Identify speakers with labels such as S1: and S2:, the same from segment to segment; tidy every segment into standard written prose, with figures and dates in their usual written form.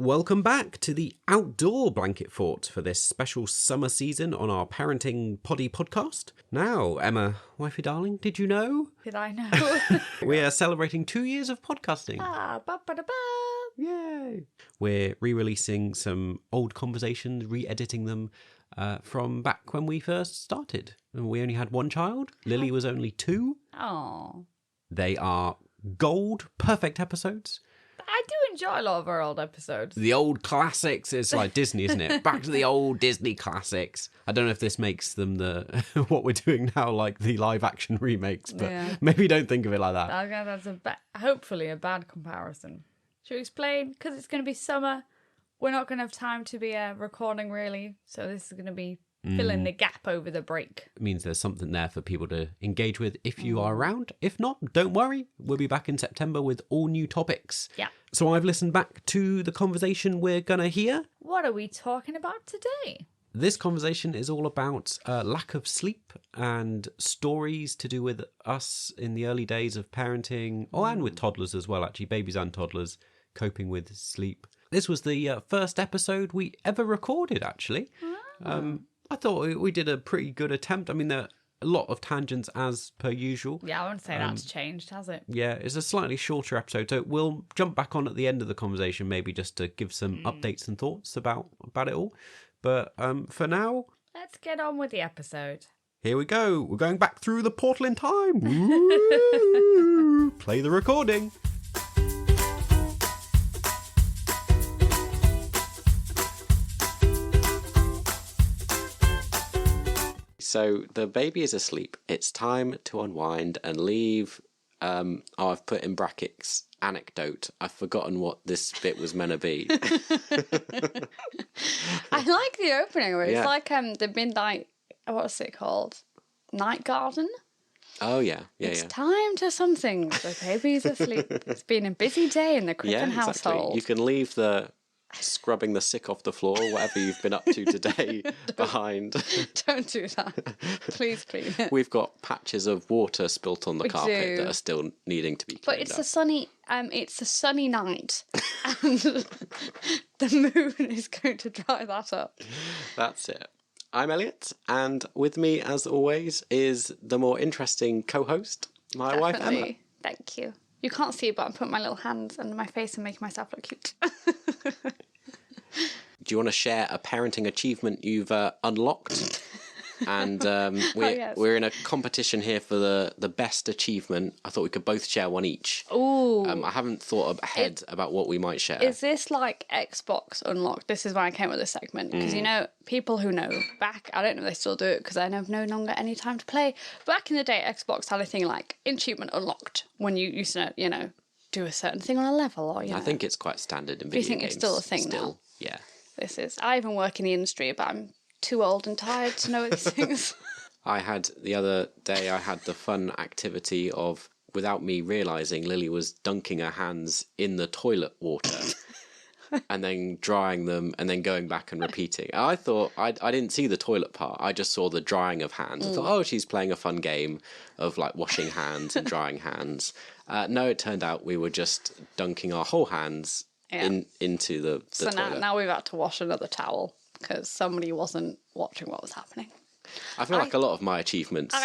S1: Welcome back to the outdoor blanket fort for this special summer season on our Parenting Poddy podcast. Now, Emma, wifey darling, did you know?
S2: Did I know?
S1: We are celebrating 2 years of podcasting.
S2: Ba-ba-da-ba.
S1: Yay! We're re-releasing some old conversations, re-editing them from back when we first started. We only had one child. Lily was only 2.
S2: Oh.
S1: They are gold, perfect episodes.
S2: I do enjoy a lot of our old episodes.
S1: The old classics. It's like Disney, isn't it? Back to the old Disney classics. I don't know if this makes them the what we're doing now, like the live action remakes, but maybe don't think of it like that.
S2: I guess that's hopefully a bad comparison. Should we explain? Because it's going to be summer. We're not going to have time to be recording really, so this is going to be filling the gap over the break.
S1: It means there's something there for people to engage with if you are around. If not, don't worry. We'll be back in September with all new topics.
S2: Yeah.
S1: So I've listened back to the conversation we're going to hear.
S2: What are we talking about today?
S1: This conversation is all about lack of sleep and stories to do with us in the early days of parenting, and with toddlers as well, actually, babies and toddlers coping with sleep. This was the first episode we ever recorded, actually. I thought we did a pretty good attempt. I mean, there are a lot of tangents as per usual.
S2: Yeah, I wouldn't say that's changed, has it?
S1: Yeah, it's a slightly shorter episode, so we'll jump back on at the end of the conversation, maybe just to give some updates and thoughts about it all. But for now,
S2: let's get on with the episode.
S1: Here we go. We're going back through the portal in time. Woo! Play the recording. So the baby is asleep. It's time to unwind and leave. I've put in brackets anecdote. I've forgotten what this bit was meant to be.
S2: I like the opening where it's like the midnight, what's it called? Night garden?
S1: Oh, yeah.
S2: It's time to something. The baby's asleep. It's been a busy day in the Crippen household.
S1: You can leave the scrubbing the sick off the floor, whatever you've been up to today, behind.
S2: Don't do that. Please.
S1: We've got patches of water spilt on the carpet that are still needing to be cleaned
S2: But it's
S1: up.
S2: It's a sunny night, and the moon is going to dry that up.
S1: That's it. I'm Elliot, and with me, as always, is the more interesting co-host, my wife, Emma.
S2: Thank you. You can't see it, but I'm putting my little hands under my face and making myself look cute.
S1: Do you want to share a parenting achievement you've unlocked? And we're in a competition here for the best achievement. I thought we could both share one each.
S2: Ooh.
S1: I haven't thought ahead about what we might share.
S2: Is this like Xbox Unlocked? This is why I came with this segment. Because, people who know back, I don't know if they still do it because I have no longer any time to play. Back in the day, Xbox had a thing like achievement unlocked when you used to, do a certain thing on a level. Or I
S1: think it's quite standard in video games.
S2: Do you think it's still a thing now?
S1: Yeah.
S2: I even work in the industry, but I'm too old and tired to know these things.
S1: The other day I had the fun activity of, without me realising, Lily was dunking her hands in the toilet water and then drying them and then going back and repeating. I thought, I didn't see the toilet part, I just saw the drying of hands. I thought, she's playing a fun game of like washing hands and drying hands. No, it turned out we were just dunking our whole hands into the toilet.
S2: So now we've had to wash another towel because somebody wasn't watching what was happening.
S1: I feel like a lot of my achievements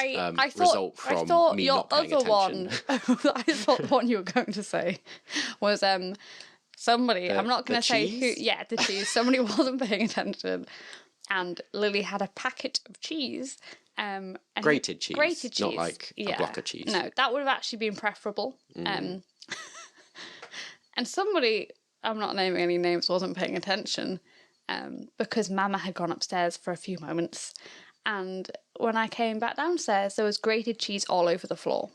S1: result from me not paying attention.
S2: I thought the one you were going to say was somebody, I'm not going to say who, the cheese, somebody wasn't paying attention and Lily had a packet of cheese.
S1: Grated cheese, not like a block of cheese.
S2: No, that would have actually been preferable. And somebody, I'm not naming any names, wasn't paying attention because Mama had gone upstairs for a few moments. And when I came back downstairs, there was grated cheese all over the floor.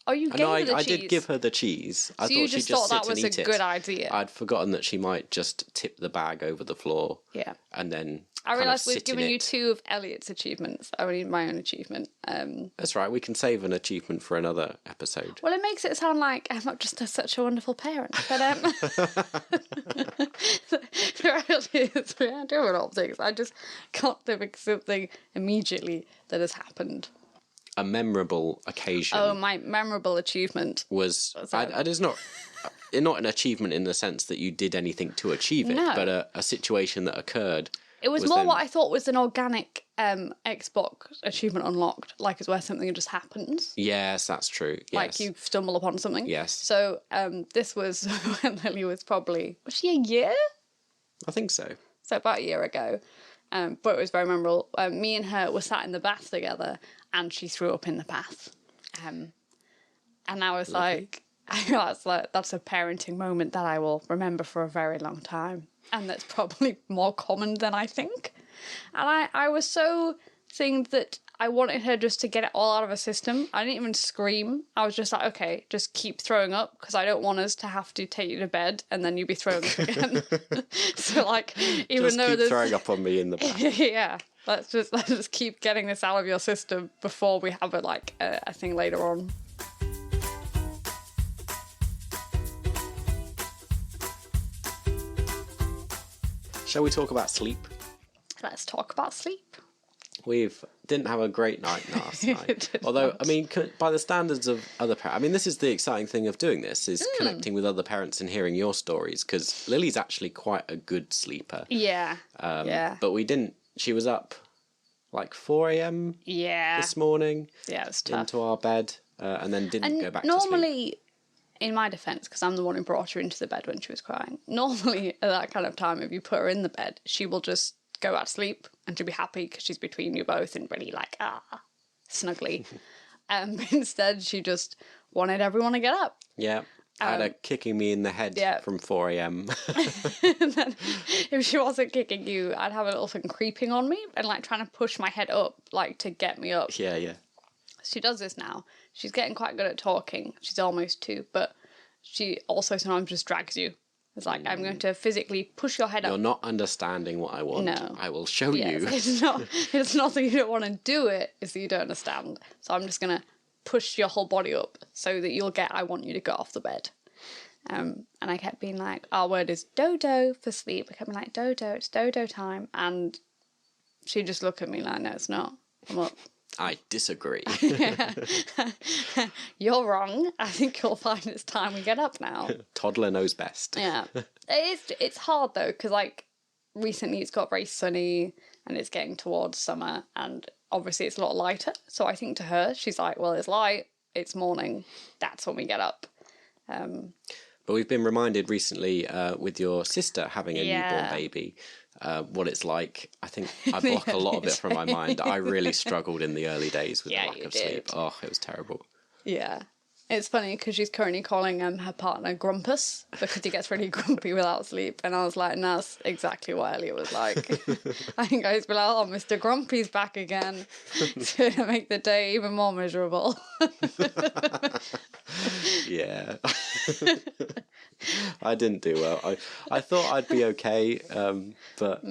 S2: Oh, you gave her the cheese? I did
S1: give her the cheese. I thought
S2: you just thought that was a good idea.
S1: I'd forgotten that she might just tip the bag over the floor.
S2: Yeah.
S1: And then
S2: I realised we've given you 2 of Elliot's achievements. I need my own achievement.
S1: That's right. We can save an achievement for another episode.
S2: Well, it makes it sound like I'm not just such a wonderful parent. But the reality is we are doing all things. I just can't think of something immediately that has happened.
S1: a memorable occasion.
S2: Oh, my memorable achievement.
S1: Was it is not an achievement in the sense that you did anything to achieve it, but a situation that occurred.
S2: It was more what I thought was an organic Xbox achievement unlocked, like it's where something just happens.
S1: Yes, that's true. Yes.
S2: Like you stumble upon something.
S1: Yes.
S2: So this was when Lily was she a year?
S1: I think so.
S2: So about a year ago. But it was very memorable. Me and her were sat in the bath together and she threw up in the bath. And I was like, that's a parenting moment that I will remember for a very long time. And that's probably more common than I think. And I was so thinged that I wanted her just to get it all out of her system. I didn't even scream. I was just like, okay, just keep throwing up because I don't want us to have to take you to bed and then you be throwing up again. So like, even
S1: just
S2: though
S1: keep
S2: there's
S1: throwing up on me in the bath.
S2: yeah, let's just keep getting this out of your system before we have a thing later on.
S1: Shall we talk about sleep?
S2: Let's talk about sleep.
S1: Didn't have a great night last night. Although, I mean, by the standards of other parents, I mean, this is the exciting thing of doing this, is connecting with other parents and hearing your stories, because Lily's actually quite a good sleeper.
S2: Yeah. Yeah.
S1: But she was up like 4 a.m. this morning.
S2: Yeah, it was tough.
S1: Into our bed, and then didn't go back to sleep.
S2: Normally, in my defence, because I'm the one who brought her into the bed when she was crying, normally at that kind of time, if you put her in the bed, she will just go back to sleep and she'll be happy because she's between you both and really like, snuggly. Instead, she just wanted everyone to get up.
S1: Yeah. I had her kicking me in the head from 4 a.m.
S2: And then if she wasn't kicking you, I'd have a little thing creeping on me and like trying to push my head up, like to get me up.
S1: Yeah, yeah.
S2: She does this now. She's getting quite good at talking. She's almost 2, but she also sometimes just drags you. It's like, I'm going to physically push your head up.
S1: You're not understanding what I want. No. I will show you.
S2: It's not that you don't want to do it, it's that you don't understand. So I'm just going to push your whole body up so that you'll get, I want you to get off the bed. And I kept being like, our word is dodo for sleep. I kept being like, dodo, it's dodo time. And she'd just look at me like, no, it's not. I'm up.
S1: I disagree.
S2: You're wrong. I think you'll find it's time we get up now.
S1: Toddler knows best.
S2: Yeah. It's hard though, because like recently it's got very sunny and it's getting towards summer and obviously it's a lot lighter. So I think to her, she's like, well, it's light, it's morning, that's when we get up.
S1: But we've been reminded recently with your sister having a newborn baby, what it's like. I think I block a lot of it from my mind. I really struggled in the early days with the lack of sleep. Oh, it was terrible. Yeah.
S2: It's funny because she's currently calling her partner Grumpus because he gets really grumpy without sleep. And I was like, and that's exactly what Elliot was like. I think I used to be like, oh, Mr. Grumpy's back again to make the day even more miserable.
S1: Yeah. I didn't do well. I thought I'd be okay, but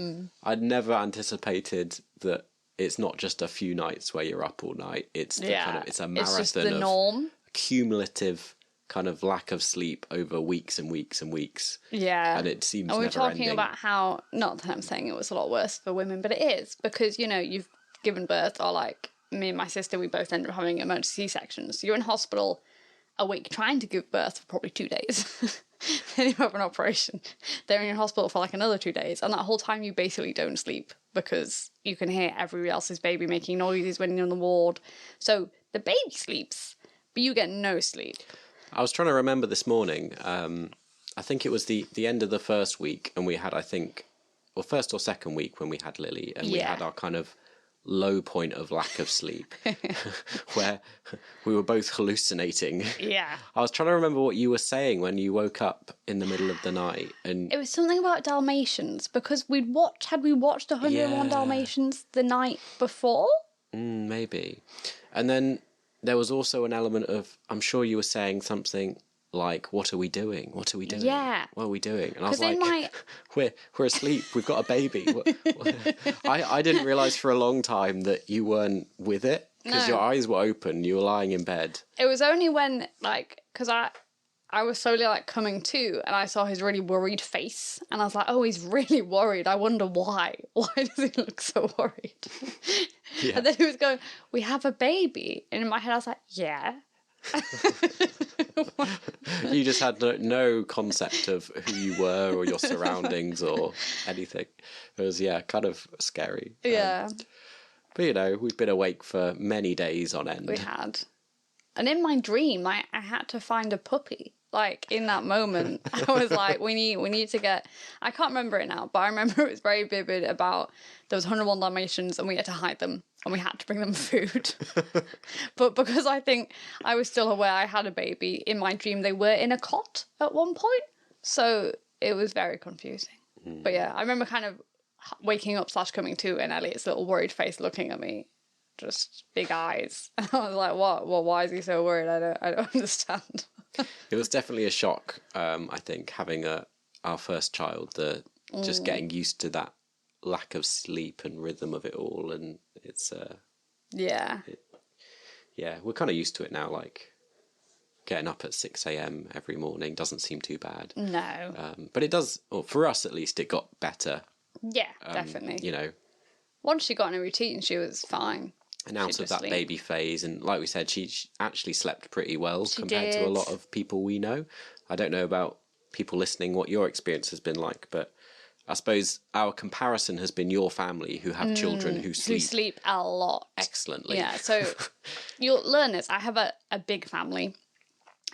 S1: I'd never anticipated that it's not just a few nights where you're up all night. It's it's a marathon. It's just the norm. Cumulative kind of lack of sleep over weeks and weeks and weeks. Yeah. And it seems never ending. And we're talking
S2: about how, not that I'm saying it was a lot worse for women, but it is because, you know, you've given birth, or like me and my sister, we both ended up having emergency C-sections. You're in hospital a week trying to give birth for probably 2 days. Then you have an operation. They're in your hospital for like another 2 days. And that whole time you basically don't sleep because you can hear everybody else's baby making noises when you're in the ward. So the baby sleeps, but you get no sleep.
S1: I was trying to remember this morning. I think it was the end of the first week, and we had, first or second week when we had Lily, and we had our kind of low point of lack of sleep, where we were both hallucinating. Yeah. I was trying to remember what you were saying when you woke up in the middle of the night, and
S2: it was something about Dalmatians because had we watched 101 Dalmatians the night before?
S1: Maybe. And then there was also an element of, I'm sure you were saying something like, what are we doing? What are we doing? Yeah. What are we doing? And I was like, we're asleep. We've got a baby. I didn't realise for a long time that you weren't with it because your eyes were open. You were lying in bed.
S2: It was only when, because I I was slowly like coming to, and I saw his really worried face, and I was like, oh, he's really worried. I wonder why. Why does he look so worried?
S1: Yeah.
S2: And then he was going, we have a baby. And in my head, I was like, yeah.
S1: You just had no concept of who you were or your surroundings or anything. It was, kind of scary.
S2: Yeah.
S1: But, you know, we've been awake for many days on end.
S2: We had. And in my dream, I had to find a puppy. Like, in that moment, I was like, we need to get... I can't remember it now, but I remember it was very vivid about there was 101 Dalmatians and we had to hide them and we had to bring them food. But because I think I was still aware I had a baby, in my dream they were in a cot at one point. So it was very confusing. But yeah, I remember kind of waking up / coming to and Elliot's little worried face looking at me. Just big eyes. And I was like, what? Well, why is he so worried? I don't understand.
S1: It was definitely a shock, I think, having our first child, just getting used to that lack of sleep and rhythm of it all. And it's...
S2: Yeah.
S1: We're kind of used to it now, like getting up at 6 a.m. every morning doesn't seem too bad.
S2: No.
S1: But it does, or for us at least, it got better.
S2: Yeah, definitely.
S1: You know.
S2: Once she got in a routine, she was fine.
S1: And out of that baby phase, and like we said, she actually slept pretty well compared to a lot of people we know. I don't know about people listening what your experience has been like, but I suppose our comparison has been your family who have children who sleep
S2: a lot.
S1: Excellently.
S2: Yeah, so you'll learn this. I have a big family,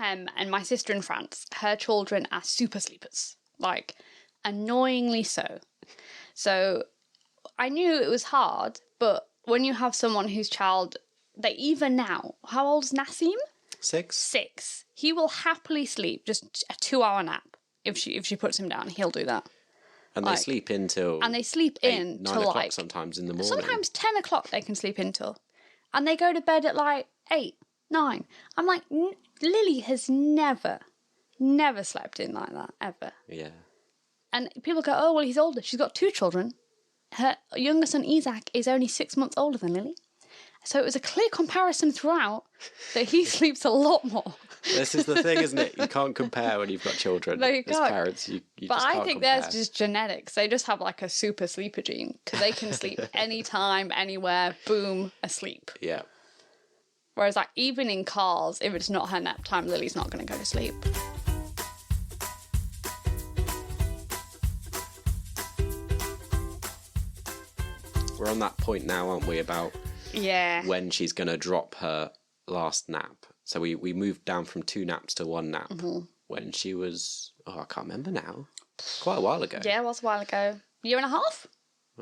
S2: and my sister in France, her children are super sleepers, like annoyingly so. So I knew it was hard, but when you have someone whose child, they even now, how old's Nassim?
S1: 6.
S2: 6. He will happily sleep just a 2-hour nap if she puts him down. He'll do that.
S1: And they sleep in till...
S2: And they sleep
S1: 9
S2: till
S1: o'clock
S2: like...
S1: sometimes in the morning.
S2: Sometimes 10 o'clock they can sleep in till. And they go to bed at like 8, 9. I'm like, Lily has never slept in like that, ever.
S1: Yeah.
S2: And people go, oh, well, he's older. She's got 2 children. Her younger son, Isaac, is only 6 months older than Lily. So it was a clear comparison throughout that he sleeps a lot more.
S1: This is the thing, isn't it? You can't compare when you've got children.
S2: No, you
S1: As
S2: can't.
S1: parents, you
S2: But
S1: just can't
S2: I think
S1: compare.
S2: there's just genetics. They just have like a super sleeper gene because they can sleep anytime, anywhere, boom, asleep.
S1: Yeah.
S2: Whereas like even in cars, if it's not her nap time, Lily's not going to go to sleep.
S1: We're on that point now, aren't we, about when she's going to drop her last nap. So we moved down from 2 naps to 1 nap when she was, I can't remember now. Quite a while ago.
S2: Yeah, it was a while ago. Year and a half?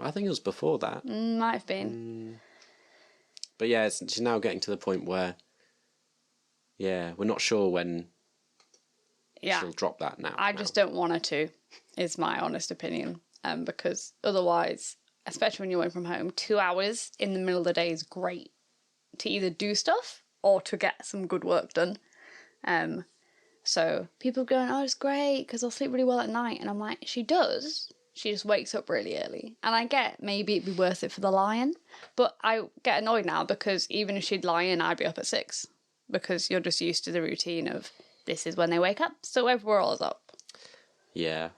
S1: I think it was before that.
S2: Might have been.
S1: But yeah, she's now getting to the point where, we're not sure when she'll drop that nap.
S2: I just don't want her to, is my honest opinion. Because otherwise, especially when you're away from home, 2 hours in the middle of the day is great to either do stuff or to get some good work done. So people going, oh, it's great because I'll sleep really well at night. And I'm like, she does. She just wakes up really early. And I get maybe it'd be worth it for the lion. But I get annoyed now because even if she'd lie in, I'd be up at 6. Because you're just used to the routine of this is when they wake up. So we're all up.
S1: Yeah,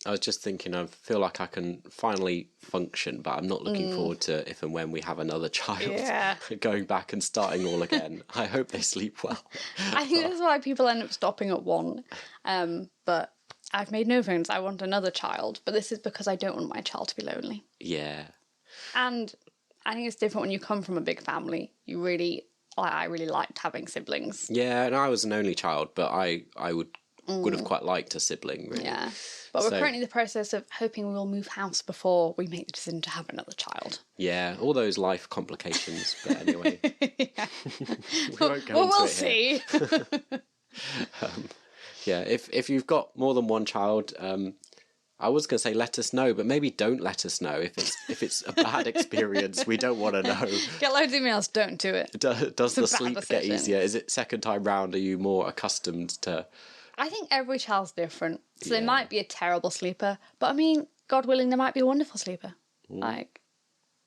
S1: I was just thinking, I feel like I can finally function, but I'm not looking forward to if and when we have another child going back and starting all again. I hope they sleep well.
S2: I think that's why people end up stopping at 1. But I've made no friends. I want another child, but this is because I don't want my child to be lonely.
S1: Yeah.
S2: And I think it's different when you come from a big family. I really liked having siblings.
S1: Yeah, and I was an only child, but I would have quite liked a sibling, really.
S2: Yeah. But we're currently in the process of hoping we will move house before we make the decision to have another child.
S1: Yeah, all those life complications. But anyway,
S2: we'll see.
S1: If you've got more than one child, I was going to say let us know, but maybe don't let us know if it's a bad experience. We don't want to know.
S2: Get loads of emails. Don't do it.
S1: Does the sleep get easier? Is it second time round? Are you more accustomed to?
S2: I think every child's different. So they might be a terrible sleeper, but I mean, God willing, they might be a wonderful sleeper. Like,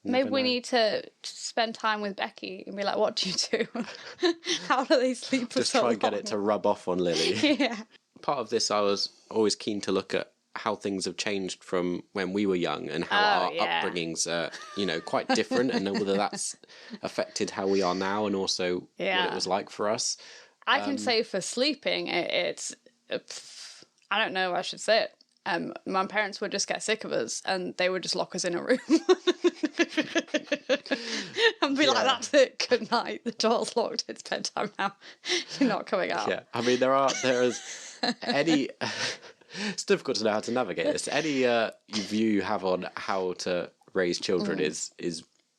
S2: Maybe we
S1: know.
S2: need to spend time with Becky and be like, what do you do? How do they sleep for
S1: Just
S2: so
S1: try and get
S2: long?
S1: it to rub off on Lily.
S2: Yeah.
S1: Part of this, I was always keen to look at how things have changed from when we were young and how our upbringings are, quite different, and whether that's affected how we are now and also what it was like for us.
S2: I can say for sleeping, it's I don't know if I should say it. My parents would just get sick of us and they would just lock us in a room and be like, that's it, good night, the door's locked, it's bedtime now, you're not coming out.
S1: Yeah, I mean, there is any... It's difficult to know how to navigate this. Any view you have on how to raise children is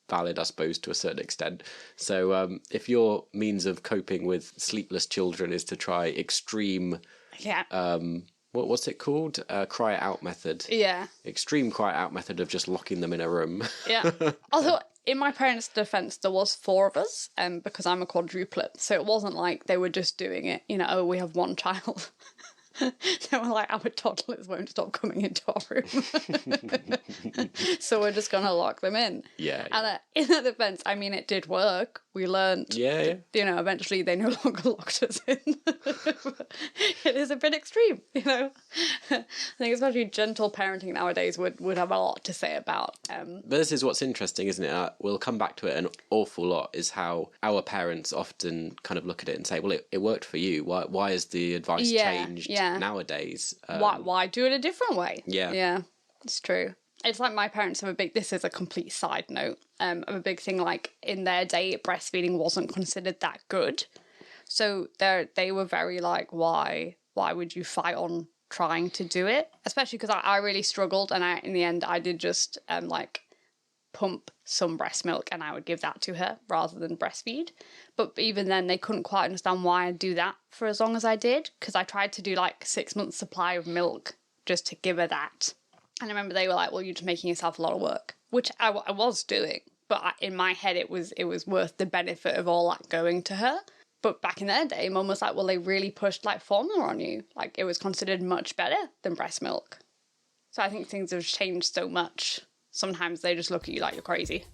S1: valid, I suppose, to a certain extent. So if your means of coping with sleepless children is to try extreme... what's it called? Cry it out method.
S2: Yeah.
S1: Extreme cry it out method of just locking them in a room.
S2: Yeah. Although, in my parents' defence, there was 4 of us, because I'm a quadruplet, so it wasn't like they were just doing it, we have one child. They were like, our toddlers won't stop coming into our room. So we're just going to lock them in.
S1: Yeah.
S2: And in their defence, I mean, it did work. We learned.
S1: Yeah.
S2: Eventually they no longer locked us in. It is a bit extreme, I think especially gentle parenting nowadays would have a lot to say about.
S1: But this is what's interesting, isn't it? We'll come back to it an awful lot, is how our parents often kind of look at it and say, well, it worked for you. Why is the advice changed nowadays?
S2: Why do it a different way?
S1: Yeah,
S2: it's true. It's like my parents have this is a complete side note, of a big thing, like in their day breastfeeding wasn't considered that good, so they were very like, why would you fight on trying to do it, especially because I really struggled, and in the end I did just pump some breast milk and I would give that to her rather than breastfeed. But even then they couldn't quite understand why I'd do that for as long as I did, because I tried to do like 6 months supply of milk just to give her that. And I remember they were like, well, you're just making yourself a lot of work, which I was doing, but in my head it was worth the benefit of all that going to her. But back in their day, Mum was like, well, they really pushed like formula on you, like it was considered much better than breast milk. So I think things have changed so much. Sometimes they just look at you like you're crazy.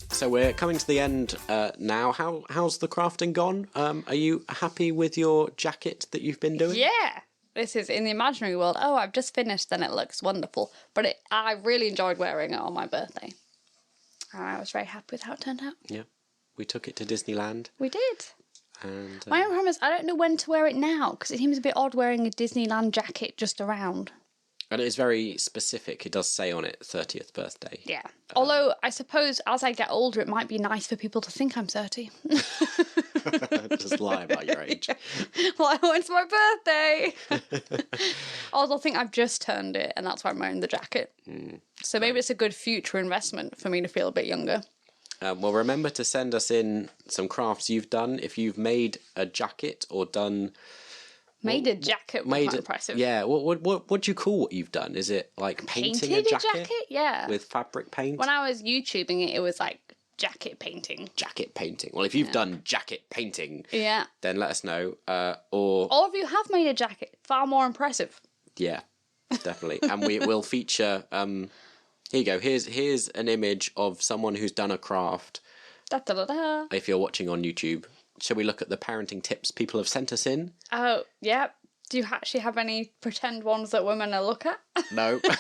S1: So we're coming to the end now. How's the crafting gone? Are you happy with your jacket that you've been doing?
S2: Yeah. This is in the imaginary world. Oh, I've just finished and it looks wonderful. But I really enjoyed wearing it on my birthday. And I was very happy with how it turned out.
S1: Yeah. We took it to Disneyland.
S2: We did.
S1: And
S2: my own problem is I don't know when to wear it now, because it seems a bit odd wearing a Disneyland jacket just around.
S1: And it is very specific. It does say on it 30th birthday. Yeah.
S2: Although I suppose as I get older, it might be nice for people to think I'm 30.
S1: Just lie about your age.
S2: Well, it's my birthday. Or they'll think I've just turned it and that's why I'm wearing the jacket. So maybe it's a good future investment for me to feel a bit younger.
S1: Well, remember to send us in some crafts you've done. If you've made a jacket or done...
S2: Made a jacket was quite impressive.
S1: Yeah, what do you call what you've done? Is it like painting a jacket?
S2: Yeah.
S1: With fabric paint?
S2: When I was YouTubing it, it was like jacket painting.
S1: Jacket painting. Well, if you've done jacket painting, then let us know. Or
S2: if you have made a jacket, far more impressive.
S1: Yeah, definitely. And we'll feature... here you go. Here's an image of someone who's done a craft.
S2: Da-da-da-da.
S1: If you're watching on YouTube. Shall we look at the parenting tips people have sent us in?
S2: Oh, yeah. Do you actually have any pretend ones that women are look at?
S1: No.
S2: Oh,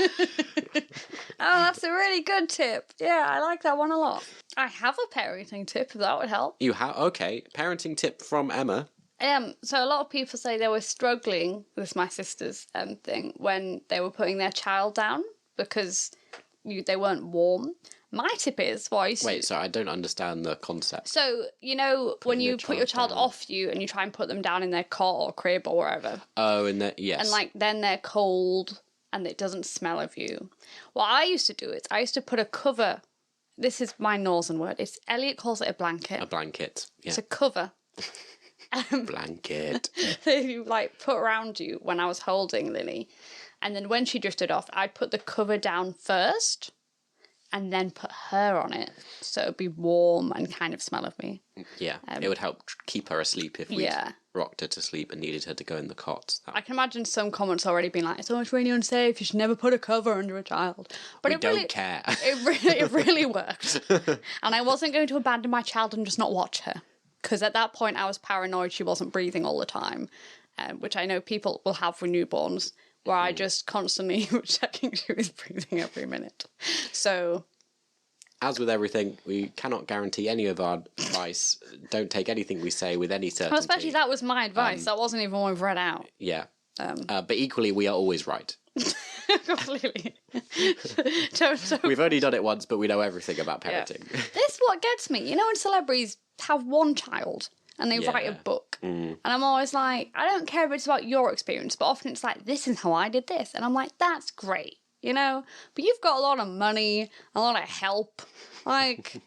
S2: that's a really good tip. Yeah, I like that one a lot. I have a parenting tip, if that would help.
S1: You have? Okay. Parenting tip from Emma.
S2: So a lot of people say they were struggling with my sister's thing when they were putting their child down because they weren't warm. My tip is
S1: Wait, sorry, I don't understand the concept.
S2: So, when you put your child off you and you try and put them down in their cot or crib or wherever.
S1: Oh, yes.
S2: And then they're cold and it doesn't smell of you. What I used to do is I used to put a cover. This is my northern word. Elliot calls it a blanket.
S1: A blanket, yeah.
S2: It's a cover.
S1: Blanket.
S2: That you put around you when I was holding Lily. And then when she drifted off, I'd put the cover down first. And then put her on it, so it'd be warm and kind of smell of me.
S1: Yeah, it would help keep her asleep if we rocked her to sleep and needed her to go in the cot.
S2: I can imagine some comments already being like, "It's always really unsafe. You should never put a cover under a child." But
S1: we don't care.
S2: It really worked. And I wasn't going to abandon my child and just not watch her, because at that point I was paranoid she wasn't breathing all the time, which I know people will have with newborns, where I just constantly was checking she was breathing every minute. So,
S1: as with everything, we cannot guarantee any of our advice. Don't take anything we say with any certainty.
S2: well, especially that was my advice. That wasn't even one we've read out.
S1: Yeah. But equally, we are always right.
S2: Completely.
S1: We've only done it once, but we know everything about parenting.
S2: Yeah. This is what gets me. You know when celebrities have one child and they write a book, and I'm always like, I don't care if it's about your experience, but often it's like, this is how I did this. And I'm like, that's great. You know, but you've got a lot of money, a lot of help. Like,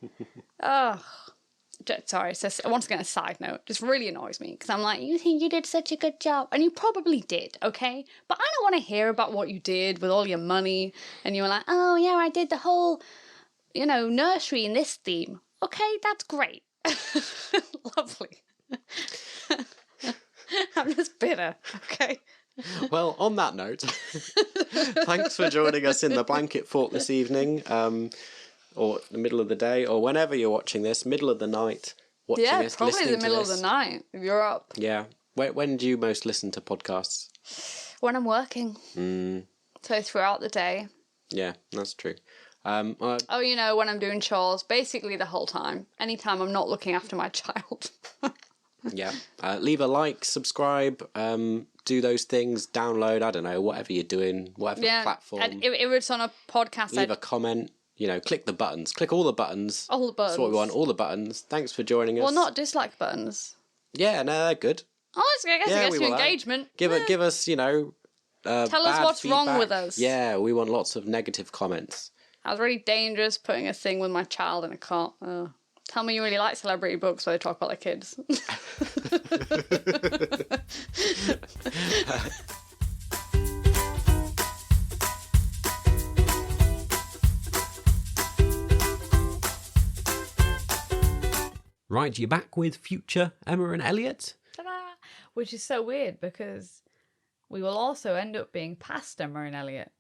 S2: sorry, so once again, a side note, just really annoys me, because I'm like, you think you did such a good job, and you probably did, okay? But I don't want to hear about what you did with all your money, and you were like, oh yeah, I did the whole, nursery in this theme. Okay, that's great. Lovely. I'm just bitter, okay?
S1: Well, on that note, thanks for joining us in the blanket fort this evening, or the middle of the day, or whenever you're watching this, middle of the night, watching this,
S2: probably
S1: listening
S2: the middle
S1: to
S2: of the night, if you're up.
S1: Yeah. When do you most listen to podcasts?
S2: When I'm working. So throughout the day.
S1: Yeah, that's true.
S2: When I'm doing chores, basically the whole time. Anytime I'm not looking after my child.
S1: Yeah. Leave a like, subscribe, do those things, download, I don't know, whatever you're doing, whatever platform.
S2: And if it's on a podcast,
S1: leave a comment, click the buttons. Click all the buttons.
S2: All the buttons.
S1: That's what we want, all the buttons. Thanks for joining us.
S2: Well, not dislike buttons.
S1: Yeah, no, they're good.
S2: Oh, I guess it gets you engagement.
S1: Give us,
S2: tell us what's
S1: feedback.
S2: wrong with us.
S1: Yeah, we want lots of negative comments.
S2: I was really dangerous putting a thing with my child in a cot. Tell me you really like celebrity books where they talk about their kids.
S1: Right, you're back with future Emma and Elliot.
S2: Ta-da! Which is so weird because we will also end up being past Emma and Elliot.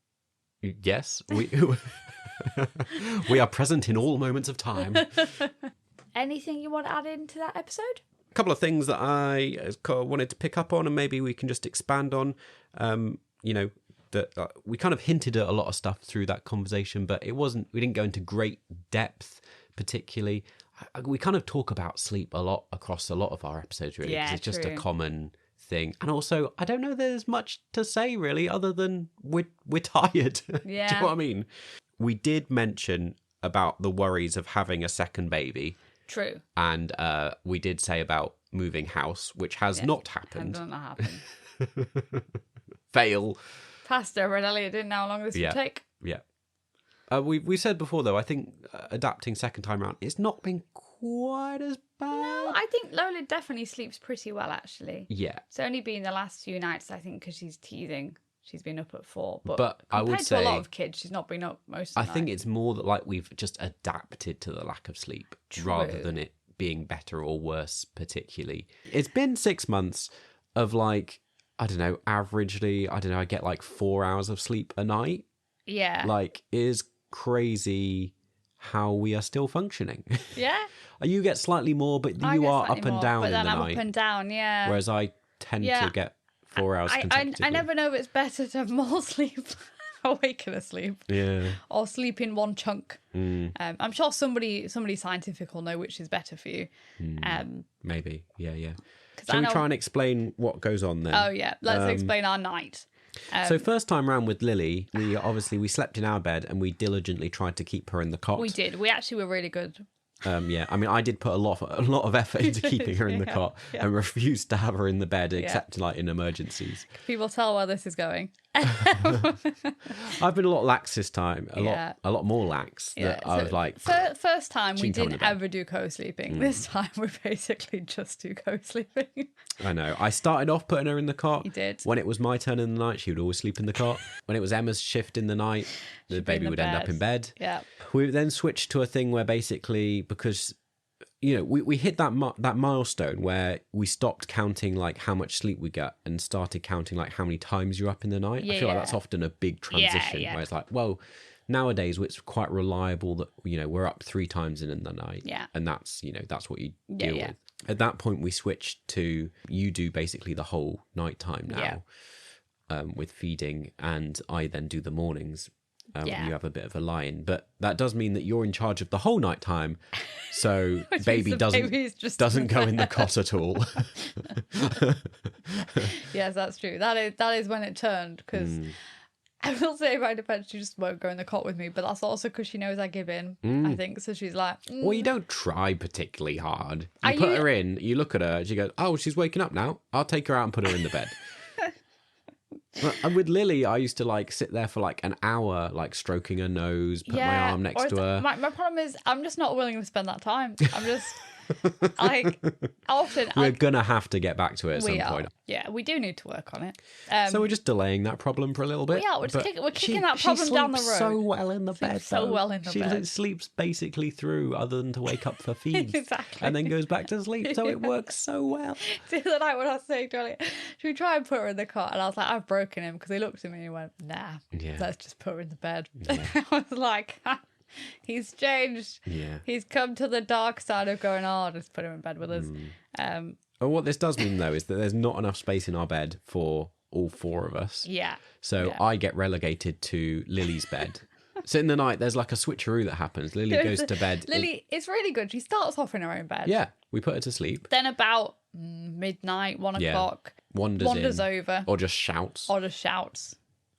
S1: Yes, we are present in all moments of time.
S2: Anything you want to add into that episode?
S1: A couple of things that I wanted to pick up on, and maybe we can just expand on. That we kind of hinted at a lot of stuff through that conversation, but we didn't go into great depth particularly. We kind of talk about sleep a lot across a lot of our episodes, really, because it's just a common thing. And also, I don't know there's much to say really, other than we're tired.
S2: Yeah.
S1: Do you know what I mean? We did mention about the worries of having a second baby.
S2: True.
S1: And we did say about moving house, which has not happened.
S2: Has not happened.
S1: Fail.
S2: Pastor and Elliot didn't know how long this would take.
S1: Yeah. We said before, though, I think adapting second time round, it's not been quite as bad.
S2: No, I think Lola definitely sleeps pretty well, actually.
S1: Yeah.
S2: It's only been the last few nights, I think, because she's teething. She's been up at 4.
S1: But I would say,
S2: compared to a lot of kids, she's not been up most of the night.
S1: I think it's more that we've just adapted to the lack of sleep rather than it being better or worse particularly. It's been 6 months of I don't know, averagely, I get 4 hours of sleep a night.
S2: Yeah.
S1: It is crazy how we are still functioning.
S2: Yeah.
S1: You get slightly more, but you are up and down in the night. But then I'm
S2: up and down, yeah.
S1: Whereas I tend to get 4 hours consecutively.
S2: I never know if it's better to have more sleep, awake and asleep, or sleep in one chunk. I'm sure somebody scientific will know which is better for you.
S1: Maybe, yeah. Shall we try and explain what goes on then?
S2: Oh yeah, let's explain our night.
S1: So first time round with Lily, we slept in our bed and we diligently tried to keep her in the cot.
S2: We did. We actually were really good.
S1: Yeah, I mean, I did put a lot of effort into keeping her in the cot and refused to have her in the bed except in emergencies.
S2: People tell where this is going.
S1: I've been a lot lax this time, a lot more lax. That I was like,
S2: first time we didn't ever do co-sleeping. This time we basically just do co-sleeping.
S1: I know. I started off putting her in the cot.
S2: You did.
S1: When it was my turn in the night, she would always sleep in the cot. When it was Emma's shift in the night, the baby would end up in bed.
S2: Yeah.
S1: We then switched to a thing where basically, because we hit that milestone where we stopped counting like how much sleep we got and started counting like how many times you're up in the night. I feel like that's often a big transition where it's like, well, nowadays it's quite reliable that we're up 3 times in the night, and that's that's what you deal with. At that point, we switched to you do basically the whole night time now, with feeding, and I then do the mornings. You have a bit of a lie-in, but that does mean that you're in charge of the whole night time, so baby doesn't go in the cot at all.
S2: Yes, that's true. That is when it turned, because I will say, by defense, she just won't go in the cot with me, but that's also because she knows I give in, I think. So she's like...
S1: Well, you don't try particularly hard. You put her in, you look at her, she goes, oh, she's waking up now. I'll take her out and put her in the bed. And with Lily, I used to like sit there for like an hour, like stroking her nose, put my arm next to her.
S2: My problem is I'm just not willing to spend that time. I'm just... like often
S1: we're gonna have to get back to it at some point.
S2: Yeah, we do need to work on it.
S1: So we're just delaying that problem for a little bit.
S2: We're kicking that problem down the road.
S1: So well in the bed.
S2: So well in the bed.
S1: She sleeps basically through, other than to wake up for feeds.
S2: Exactly.
S1: And then goes back to sleep. So it works so well.
S2: The other night when I was saying to Elliot, should we try and put her in the cot? And I was like, I've broken him, because he looked at me and he went, nah, let's just put her in the bed. Yeah. I was like, he's changed. Yeah. He's come to the dark side of going, oh, just put him in bed with us.
S1: Well, what this does mean, though, is that there's not enough space in our bed for all 4 of us.
S2: Yeah.
S1: So I get relegated to Lily's bed. So in the night, there's like a switcheroo that happens. Lily goes to bed.
S2: Lily, it's really good. She starts off in her own bed.
S1: Yeah. We put her to sleep.
S2: Then about midnight, 1 o'clock, wanders over.
S1: Or just shouts.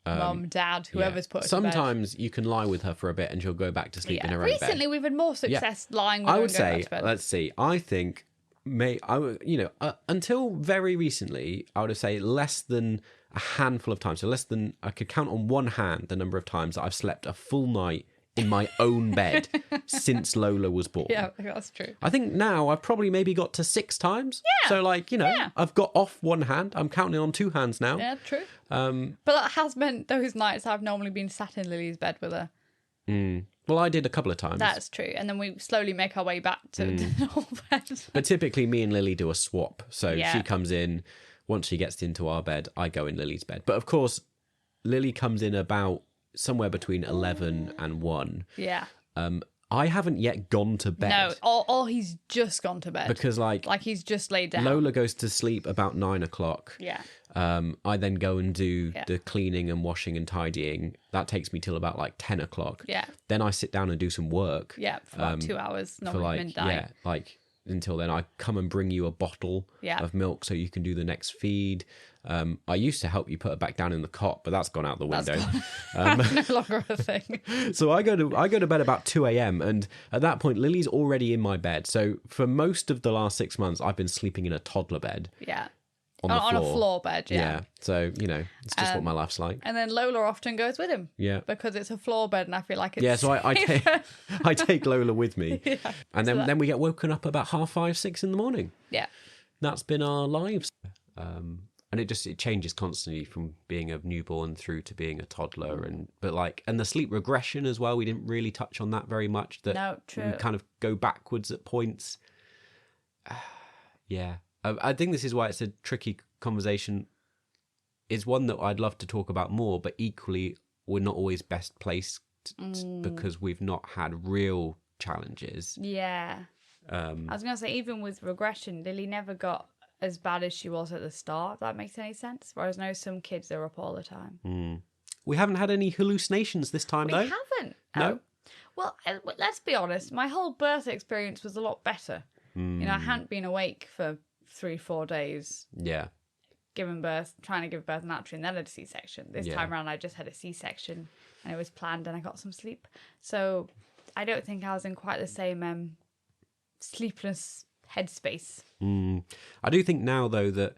S2: Mum, dad, whoever's put her to bed.
S1: Sometimes you can lie with her for a bit and she'll go back to sleep in her own bed.
S2: Recently, we've had more success lying with her.
S1: I would say, let's see, I think, until very recently, I would say less than a handful of times. So less than, I could count on one hand the number of times that I've slept a full night in my own bed since Lola was born.
S2: Yeah, that's true.
S1: I think now I've probably maybe got to 6 times. Yeah. So I've got off one hand. I'm counting on 2 hands now.
S2: Yeah, true. But that has meant those nights I've normally been sat in Lily's bed with her.
S1: Well, I did a couple of times.
S2: That's true. And then we slowly make our way back to the normal bed.
S1: But typically me and Lily do a swap. So she comes in, once she gets into our bed, I go in Lily's bed. But of course, Lily comes in about somewhere between 11 and 1.
S2: Yeah.
S1: I haven't yet gone to bed.
S2: No, or he's just gone to bed.
S1: Because like
S2: he's just laid down.
S1: Lola goes to sleep about 9 o'clock.
S2: Yeah.
S1: I then go and do the cleaning and washing and tidying. That takes me till about like 10 o'clock.
S2: Yeah.
S1: Then I sit down and do some work.
S2: Yeah, for about 2 hours, normally midnight.
S1: Yeah, like until then I come and bring you a bottle of milk so you can do the next feed. I used to help you put her back down in the cot, but that's gone out the window.
S2: That's no longer a thing.
S1: So I go to bed about 2 a.m. and at that point Lily's already in my bed. So for most of the last 6 months I've been sleeping in a toddler bed.
S2: Yeah.
S1: On
S2: a floor bed,
S1: yeah. So, it's just what my life's like.
S2: And then Lola often goes with him.
S1: Yeah.
S2: Because it's a floor bed and I feel like it's
S1: so I take Lola with me. Yeah. And then we get woken up about 5:30, 6 in the morning.
S2: Yeah.
S1: That's been our lives. And it changes constantly from being a newborn through to being a toddler, and the sleep regression as well. We didn't really touch on that very much.
S2: No, true.
S1: We kind of go backwards at points. Yeah, I think this is why it's a tricky conversation. It's one that I'd love to talk about more, but equally we're not always best placed because we've not had real challenges.
S2: Yeah. I was going to say, even with regression, Lily never got as bad as she was at the start, if that makes any sense. Whereas I know some kids are up all the time.
S1: We haven't had any hallucinations this time, though.
S2: We haven't.
S1: No.
S2: Well, let's be honest. My whole birth experience was a lot better. I hadn't been awake for 3-4 days.
S1: Yeah.
S2: Trying to give birth naturally, and then had a C-section. This time around, I just had a C-section, and it was planned, and I got some sleep. So I don't think I was in quite the same sleepless headspace.
S1: I do think now, though, that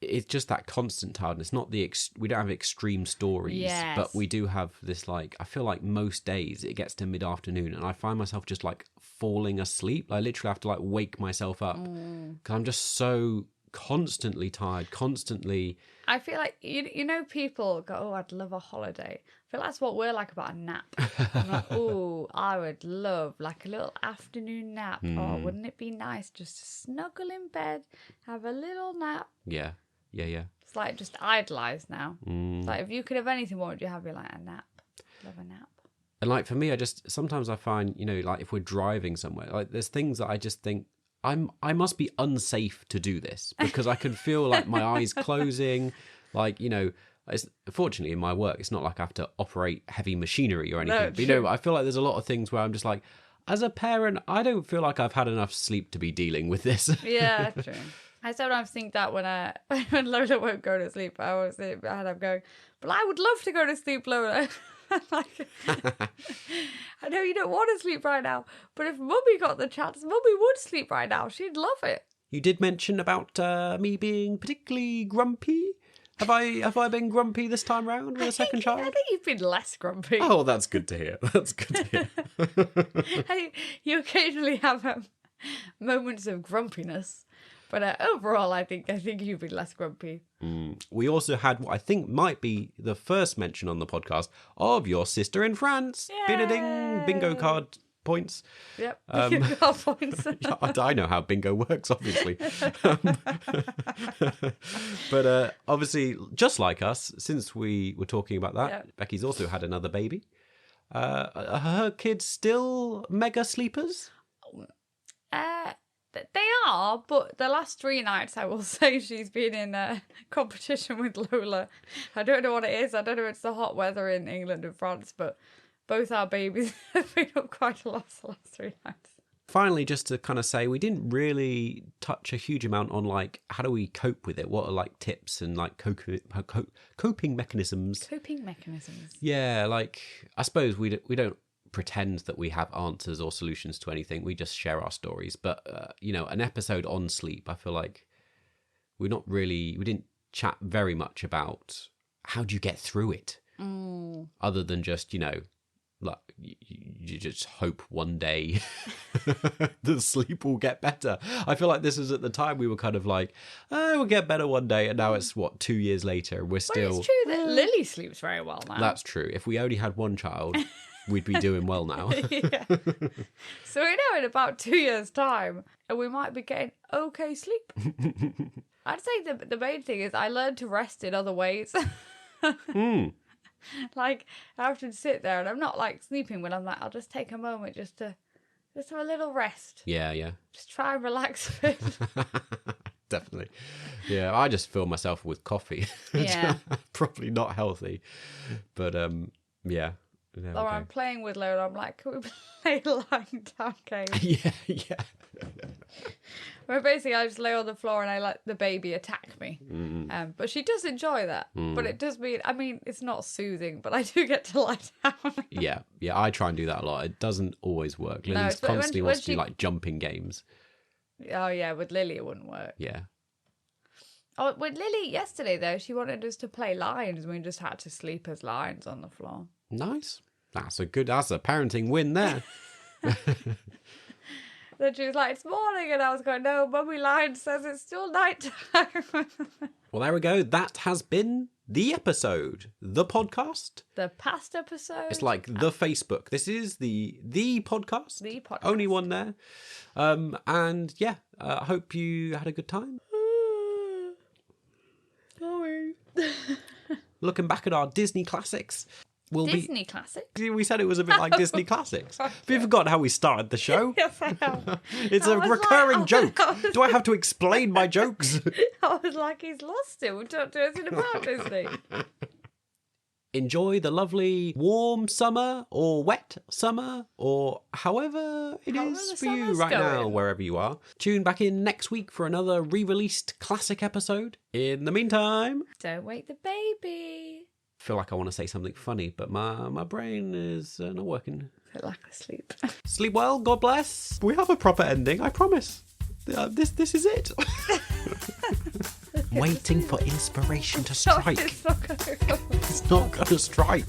S1: it's just that constant tiredness. Not we don't have extreme stories, but we do have this. I feel like most days it gets to mid-afternoon, and I find myself just falling asleep. I literally have to wake myself up because I'm just so
S3: constantly tired, constantly.
S2: I feel like, you know, people go, oh, I'd love a holiday. I feel that's what we're like about a nap. I'm like, oh, I would love like a little afternoon nap. Oh, wouldn't it be nice just to snuggle in bed, have a little nap?
S3: Yeah.
S2: It's like just idolise now. It's like if you could have anything, what would you have? Be like a nap. Love a nap.
S3: And like for me, sometimes I find, you know, like if we're driving somewhere, like there's things that I just think I must be unsafe to do this because I can feel like my eyes closing, like, you know, fortunately in my work, it's not like I have to operate heavy machinery or anything.
S2: No,
S3: but, you know, I feel like there's a lot of things where I'm just like, as a parent, I don't feel like I've had enough sleep to be dealing with this.
S2: Yeah, true. I sometimes think that when Lola won't go to sleep, I always think and I'm going, but I would love to go to sleep, Lola. Like, I know you don't want to sleep right now, but if Mummy got the chance, Mummy would sleep right now. She'd love it.
S3: You did mention about me being particularly grumpy. Have I been grumpy this time round with a second child?
S2: I think you've been less grumpy.
S3: Oh, that's good to hear. That's good to hear.
S2: You occasionally have moments of grumpiness. But overall, I think you've been less grumpy.
S3: We also had what I think might be the first mention on the podcast of your sister in France. Bing, bingo card points.
S2: Yep, bingo card points.
S3: I know how bingo works, obviously. But obviously, just like us, since we were talking about that, Becky's also had another baby. Are her kids still mega sleepers?
S2: They are, but the last 3 nights, I will say, she's been in a competition with Lola. I don't know what it is. I don't know if it's the hot weather in England and France, but both our babies have been up quite a lot the last 3 nights.
S3: Finally, just to kind of say, we didn't really touch a huge amount on, like, how do we cope with it? What are, like, tips and, like, coping mechanisms?
S2: Coping mechanisms.
S3: Yeah, like, I suppose we don't pretend that we have answers or solutions to anything. We just share our stories. But, you know, an episode on sleep, I feel like we didn't chat very much about how do you get through it? Other than just, you know, like you just hope one day the sleep will get better. I feel like this was at the time we were kind of like, oh, we'll get better one day. And now it's 2 years later. We're still...
S2: Well, it's true that Lily sleeps very well now.
S3: That's true. If we only had one child... we'd be doing well now.
S2: Yeah. So we know in about 2 years' time, we might be getting okay sleep. I'd say the main thing is I learned to rest in other ways. Like, I often sit there and I'm not like sleeping when I'm like, I'll just take a moment just to have a little rest.
S3: Yeah.
S2: Just try and relax a bit.
S3: Definitely. Yeah, I just fill myself with coffee.
S2: Yeah.
S3: Probably not healthy. But, yeah.
S2: Or I'm playing with Lola. I'm like, can we play lying down game?
S3: Yeah.
S2: Where basically I just lay on the floor and I let the baby attack me. But she does enjoy that. But it does mean, I mean, it's not soothing, but I do get to lie down.
S3: Yeah, I try and do that a lot. It doesn't always work. Lily's constantly wants to do like jumping games.
S2: Oh yeah, with Lily it wouldn't work.
S3: Yeah.
S2: Oh, with Lily yesterday though, she wanted us to play lions and we just had to sleep as lions on the floor.
S3: Nice. That's a parenting win there.
S2: Then she was like, it's morning, and I was going, no, Mummy Lion says it's still night time.
S3: Well, there we go. That has been the episode. The podcast.
S2: The past episode.
S3: It's like the Facebook. This is the podcast.
S2: The podcast.
S3: Only one there. And yeah, I hope you had a good time.
S2: Sorry.
S3: Looking back at our Disney classics.
S2: Disney classics?
S3: We said it was a bit like Disney classics. Have you forgotten how we started the show?
S2: Yes, I have.
S3: It's a recurring joke. Do I have to explain my jokes?
S2: I was like, he's lost it. We don't do anything about Disney.
S3: Enjoy the lovely warm summer or wet summer or however it is for you right now, wherever you are. Tune back in next week for another re-released classic episode. In the meantime...
S2: Don't wake the baby.
S3: I feel like I want to say something funny, but my brain is not working.
S2: I lack of sleep.
S3: Sleep well, God bless. We have a proper ending, I promise. This is it. Waiting for inspiration to strike.
S2: It's not going to
S3: It's not going to strike.